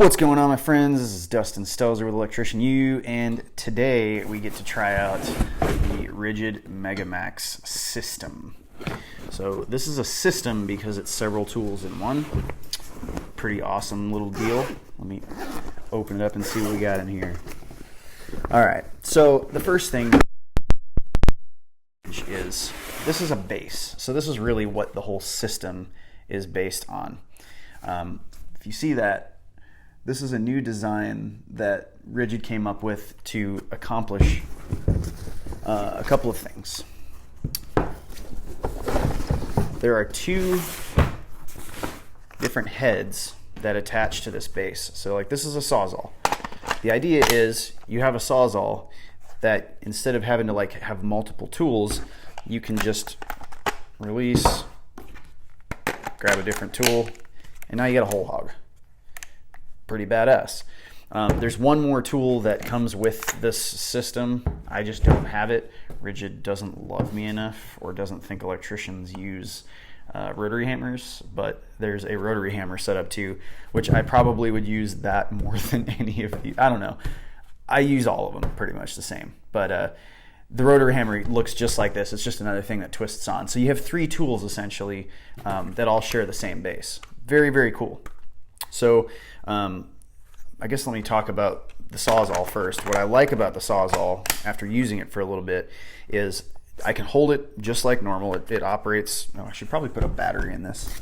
What's going on, my friends? This is Dustin Stelzer with Electrician U, and today we get to try out the Ridgid MegaMax system. So this is a system because it's several tools in one. Pretty awesome little deal. Let me open it up and see what we got in here. Alright, so the first thing is this is a base. So this is really what the whole system is based on. If you see that, this is a new design that Ridgid came up with to accomplish a couple of things. There are two different heads that attach to this base. So like this is a Sawzall. The idea is you have a Sawzall that instead of having to like have multiple tools, you can just release, grab a different tool, and now you get a whole hog. Pretty badass. There's one more tool that comes with this system. I just don't have it. Ridgid doesn't love me enough, or doesn't think electricians use rotary hammers, but there's a rotary hammer set up too, which I probably would use that more than any of these. I don't know. I use all of them pretty much the same, but the rotary hammer looks just like this. It's just another thing that twists on. So you have three tools essentially that all share the same base. Very, very cool. So I guess let me talk about the Sawzall first. What I like about the Sawzall, after using it for a little bit, is I can hold it just like normal. It operates, oh, I should probably put a battery in this,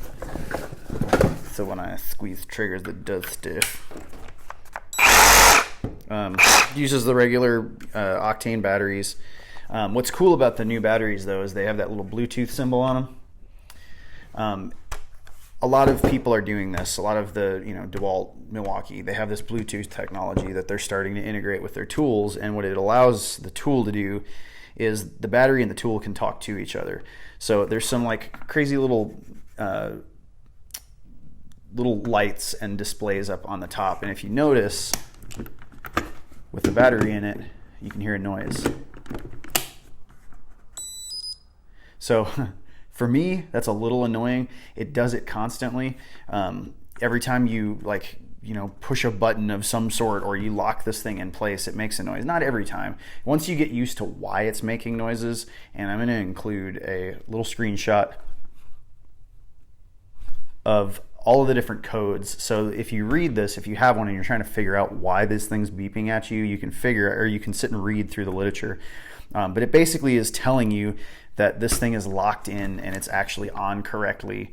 so when I squeeze triggers that does stuff. Uses the regular octane batteries. What's cool about the new batteries though is they have that little Bluetooth symbol on them. A lot of people are doing this. A lot of the, DeWalt, Milwaukee, they have this Bluetooth technology that they're starting to integrate with their tools, and what it allows the tool to do is the battery and the tool can talk to each other. So there's some like crazy little lights and displays up on the top, and if you notice, with the battery in it, you can hear a noise. So for me, that's a little annoying. It does it constantly. Every time you push a button of some sort or you lock this thing in place, it makes a noise. Not every time. Once you get used to why it's making noises, and I'm going to include a little screenshot of all of the different codes. So if you read this, if you have one and you're trying to figure out why this thing's beeping at you, you can you can sit and read through the literature. But it basically is telling you that this thing is locked in and it's actually on correctly.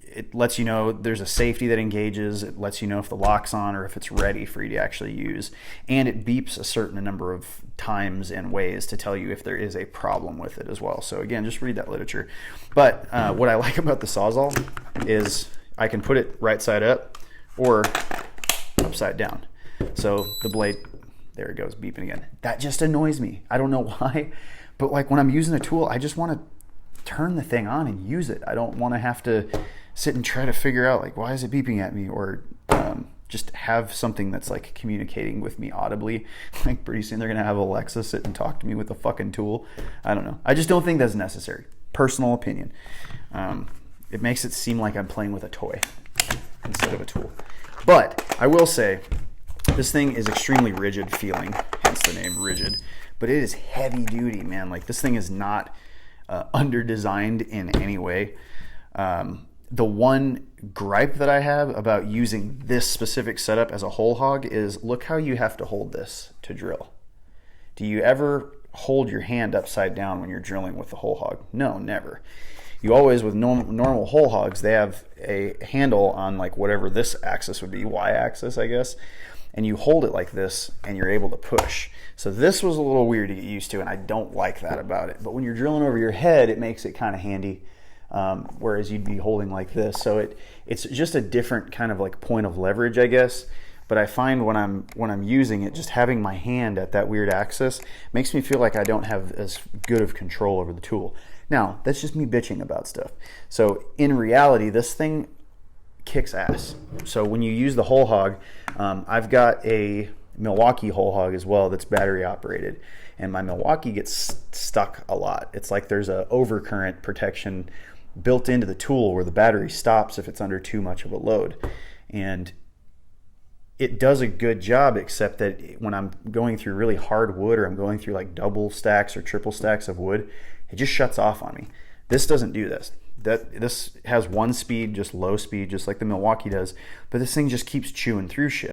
It lets you know there's a safety that engages. It lets you know if the lock's on or if it's ready for you to actually use. And it beeps a certain number of times and ways to tell you if there is a problem with it as well. So again, just read that literature. But what I like about the Sawzall is I can put it right side up or upside down. So the blade, there it goes, beeping again. That just annoys me. I don't know why. But like when I'm using a tool, I just want to turn the thing on and use it. I don't want to have to sit and try to figure out like, why is it beeping at me, or just have something that's like communicating with me audibly. Like pretty soon they're gonna have Alexa sit and talk to me with a fucking tool. I don't know. I just don't think that's necessary. Personal opinion. It makes it seem like I'm playing with a toy instead of a tool. But I will say this thing is extremely rigid feeling, hence the name Ridgid. But it is heavy duty, man. Like this thing is not under-designed in any way. The one gripe that I have about using this specific setup as a whole hog is look how you have to hold this to drill. Do you ever hold your hand upside down when you're drilling with the whole hog? No, never. You always, with normal whole hogs, they have a handle on like whatever this axis would be, y-axis, I guess, and you hold it like this and you're able to push. So this was a little weird to get used to, and I don't like that about it. But when you're drilling over your head, it makes it kind of handy, whereas you'd be holding like this. So it's just a different kind of like point of leverage, I guess. But I find when I'm using it, just having my hand at that weird axis makes me feel like I don't have as good of control over the tool. Now, that's just me bitching about stuff. So in reality, this thing kicks ass. So when you use the whole hog, I've got a Milwaukee whole hog as well that's battery operated, and my Milwaukee gets stuck a lot. It's like there's a overcurrent protection built into the tool where the battery stops if it's under too much of a load. And it does a good job, except that when I'm going through really hard wood, or I'm going through like double stacks or triple stacks of wood, it just shuts off on me. This doesn't do this. This has one speed, just low speed, just like the Milwaukee does, but this thing just keeps chewing through shit.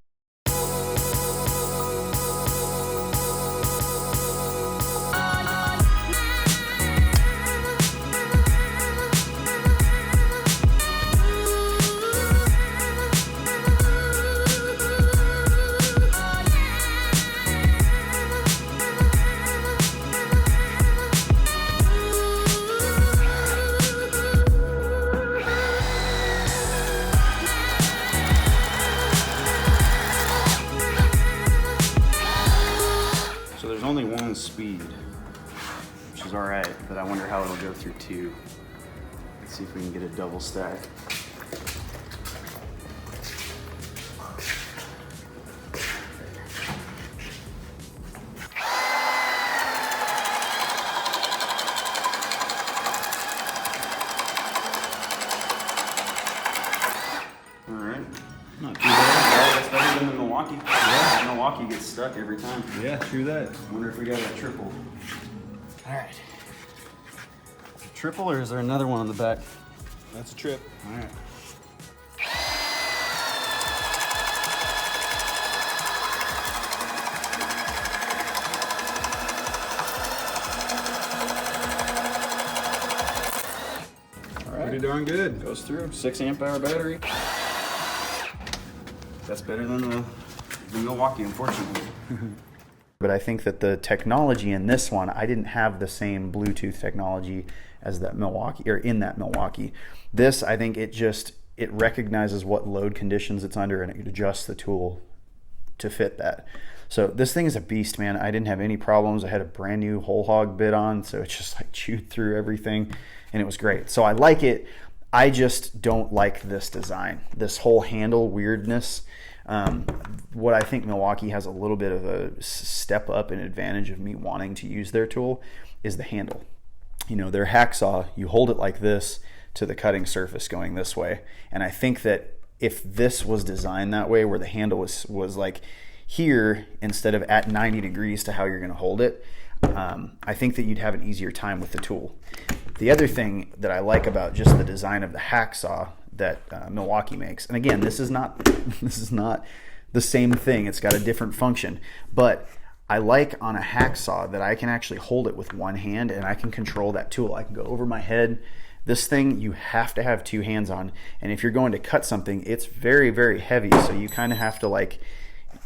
Only one speed, which is all right, but I wonder how it'll go through two. Let's see if we can get a double stack. All right, not too bad. That's better than the Milwaukee. Yeah, Milwaukee gets stuck every time. Yeah, true that. Wonder if we got a triple. All right. A triple, or is there another one on the back? That's a trip. All right. All right. Pretty darn good. Goes through. 6 amp hour battery. That's better than the Milwaukee, unfortunately. But I think that the technology in this one, I didn't have the same Bluetooth technology as that Milwaukee, or in that Milwaukee. This, I think it recognizes what load conditions it's under, and it adjusts the tool to fit that. So this thing is a beast, man. I didn't have any problems. I had a brand new whole hog bit on, so it just like chewed through everything, and it was great. So I like it. I just don't like this design, this whole handle weirdness. What I think Milwaukee has a little bit of a step up and advantage of me wanting to use their tool is the handle. You know, their hacksaw, you hold it like this to the cutting surface going this way. And I think that if this was designed that way, where the handle was like here instead of at 90 degrees to how you're going to hold it, I think that you'd have an easier time with the tool. The other thing that I like about just the design of the hacksaw that Milwaukee makes, and again, this is not the same thing. It's got a different function, but I like on a hacksaw that I can actually hold it with one hand and I can control that tool. I can go over my head. This thing you have to have two hands on, and if you're going to cut something, it's very, very heavy, so you kind of have to like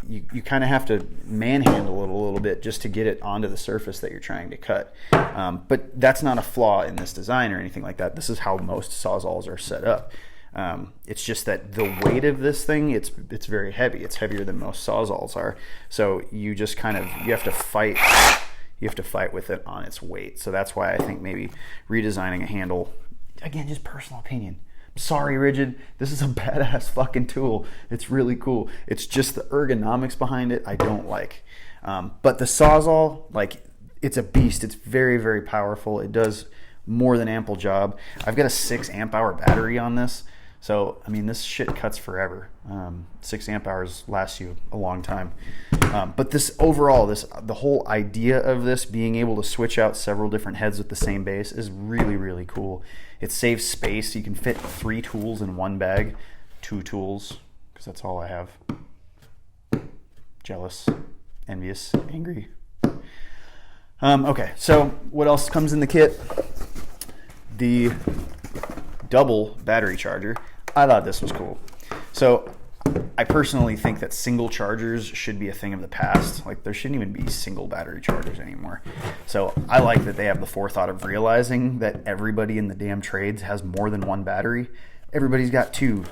you kind of have to manhandle it a little bit just to get it onto the surface that you're trying to cut. But that's not a flaw in this design or anything like that. This is how most Sawzalls are set up. It's just that the weight of this thing, it's very heavy. It's heavier than most Sawzalls are. So you just kind of, you have to fight with it on its weight. So that's why I think maybe redesigning a handle, again, just personal opinion. Sorry, Ridgid, this is a badass fucking tool. It's really cool. It's just the ergonomics behind it I don't like. But the Sawzall, like, it's a beast. It's very, very powerful. It does more than ample job. I've got a 6 amp hour battery on this. So, I mean, this shit cuts forever. 6 amp hours lasts you a long time. But this overall, the whole idea of this being able to switch out several different heads with the same base is really, really cool. It saves space. You can fit 3 tools in one bag. 2 tools, because that's all I have. Jealous, envious, angry. Okay, so what else comes in the kit? The double battery charger. I thought this was cool. So I personally think that single chargers should be a thing of the past. Like, there shouldn't even be single battery chargers anymore. So I like that they have the forethought of realizing that everybody in the damn trades has more than one battery. Everybody's got 2,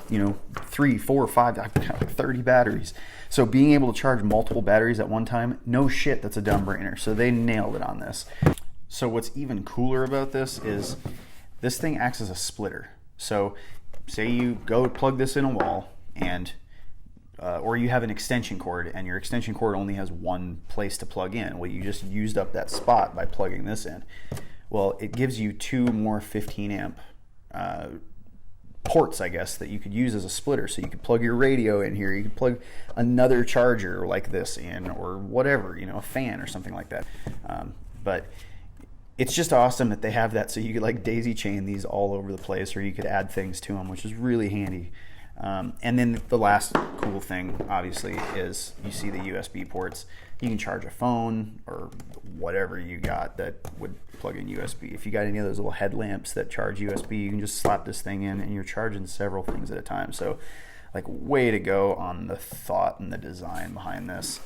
3, 4, 5, I've got like 30 batteries. So being able to charge multiple batteries at one time, no shit, that's a dumb brainer. So they nailed it on this. So what's even cooler about this is this thing acts as a splitter. So say you go plug this in a wall, and or you have an extension cord and your extension cord only has one place to plug in. Well, you just used up that spot by plugging this in. Well, it gives you 2 more 15 amp ports, I guess, that you could use as a splitter. So you could plug your radio in here, you could plug another charger like this in, or whatever, a fan or something like that. But it's just awesome that they have that, so you could like daisy chain these all over the place, or you could add things to them, which is really handy. And then the last cool thing, obviously, is you see the USB ports. You can charge a phone or whatever you got that would plug in USB. If you got any of those little headlamps that charge USB, you can just slap this thing in and you're charging several things at a time. So, like, way to go on the thought and the design behind this.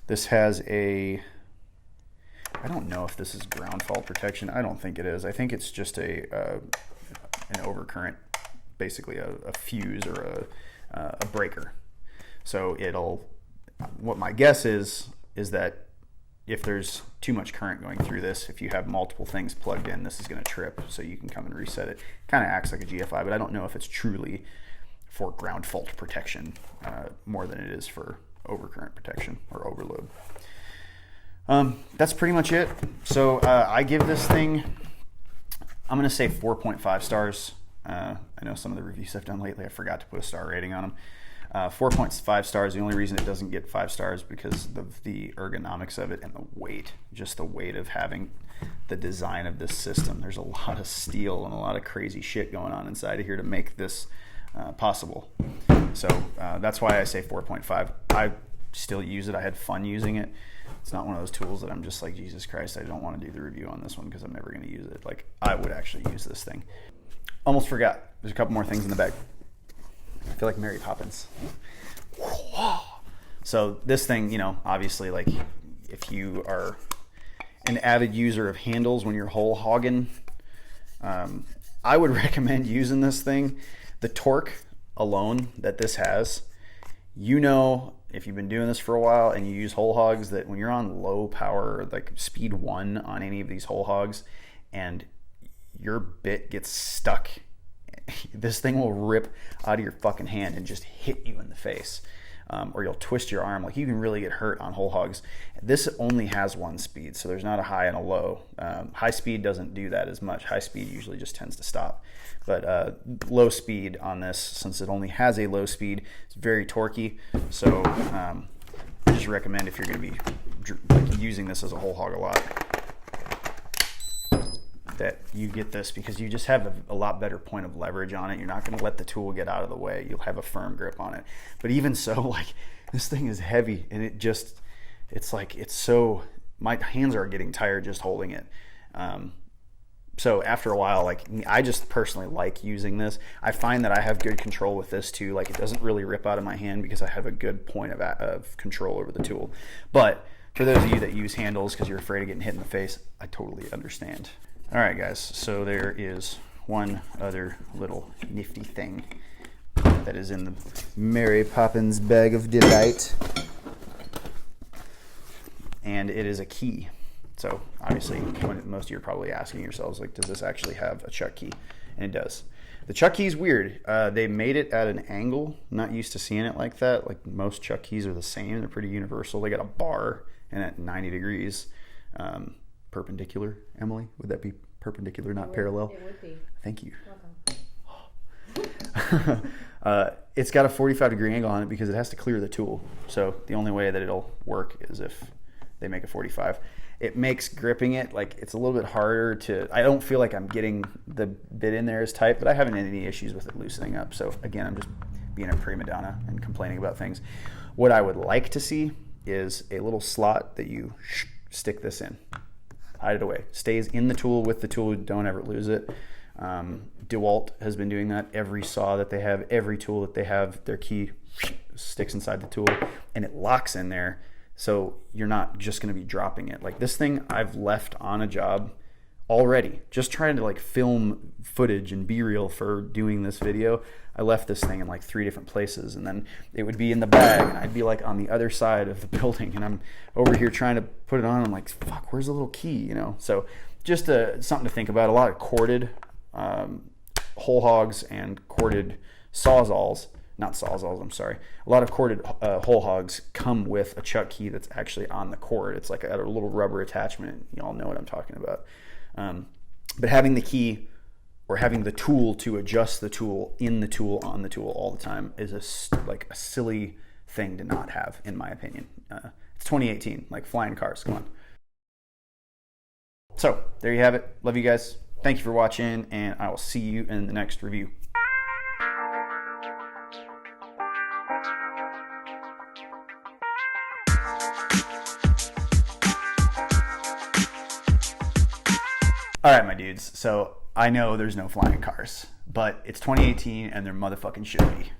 This has a... I don't know if this is ground fault protection. I don't think it is. I think it's just an overcurrent, basically a fuse or a breaker. So what my guess is that if there's too much current going through this, if you have multiple things plugged in, this is going to trip, so you can come and reset it. Kind of acts like a GFI, but I don't know if it's truly for ground fault protection more than it is for overcurrent protection or overload. That's pretty much it. So I give this thing, I'm going to say 4.5 stars. I know some of the reviews I've done lately, I forgot to put a star rating on them. 4.5 stars. The only reason it doesn't get 5 stars because of the ergonomics of it and the weight, just the weight of having the design of this system. There's a lot of steel and a lot of crazy shit going on inside of here to make this possible. So that's why I say 4.5. I still use it. I had fun using it. It's not one of those tools that I'm just like, Jesus Christ, I don't want to do the review on this one because I'm never going to use it. Like, I would actually use this thing. Almost forgot. There's a couple more things in the bag. I feel like Mary Poppins. So this thing, obviously, like, if you are an avid user of handles when you're whole hogging, I would recommend using this thing. The torque alone that this has, if you've been doing this for a while and you use whole hogs, that when you're on low power, like speed 1 on any of these whole hogs, and your bit gets stuck, this thing will rip out of your fucking hand and just hit you in the face, or you'll twist your arm. Like, you can really get hurt on whole hogs. This only has 1 speed, so there's not a high and a low. High speed doesn't do that as much. High speed usually just tends to stop, but low speed on this, since it only has a low speed, it's very torquey. So I just recommend, if you're going to be using this as a whole hog a lot, that you get this, because you just have a lot better point of leverage on it. You're not going to let the tool get out of the way. You'll have a firm grip on it. But even so, like, this thing is heavy, and my hands are getting tired just holding it. So after a while, like, I just personally like using this. I find that I have good control with this too. Like, it doesn't really rip out of my hand because I have a good point of control over the tool. But for those of you that use handles because you're afraid of getting hit in the face, I totally understand. All right, guys, so there is one other little nifty thing that is in the Mary Poppins bag of delight, and it is a key. So obviously, most of you are probably asking yourselves, like, does this actually have a chuck key? And it does. The chuck key is weird. They made it at an angle. I'm not used to seeing it like that. Like, most chuck keys are the same. They're pretty universal. They got a bar and at 90 degrees. Perpendicular, Emily? Would that be perpendicular, not parallel? It would be. Thank you. It's got a 45-degree angle on it because it has to clear the tool. So the only way that it'll work is if they make a 45. It makes gripping it, like, it's a little bit harder to... I don't feel like I'm getting the bit in there as tight, but I haven't had any issues with it loosening up. So again, I'm just being a prima donna and complaining about things. What I would like to see is a little slot that you stick this in. Hide it away. Stays in the tool with the tool. Don't ever lose it. DeWalt has been doing that. Every saw that they have, every tool that they have, their key sticks inside the tool and it locks in there. So you're not just going to be dropping it. Like, this thing I've left on a job already, just trying to, like, film footage and B-reel for doing this video. I left this thing in like 3 different places, and then it would be in the bag, and I'd be like on the other side of the building, and I'm over here trying to put it on. I'm like, fuck, where's the little key? So just something to think about. A lot of corded whole hogs and corded Sawzalls, not Sawzalls, I'm sorry. A lot of corded whole hogs come with a chuck key that's actually on the cord. It's like a little rubber attachment. You all know what I'm talking about. But having the key or having the tool to adjust the tool in the tool on the tool all the time is like a silly thing to not have, in my opinion. It's 2018, like flying cars. Come on. So there you have it. Love you guys. Thank you for watching, and I will see you in the next review. All right, my dudes. So I know there's no flying cars, but it's 2018 and there motherfucking should be.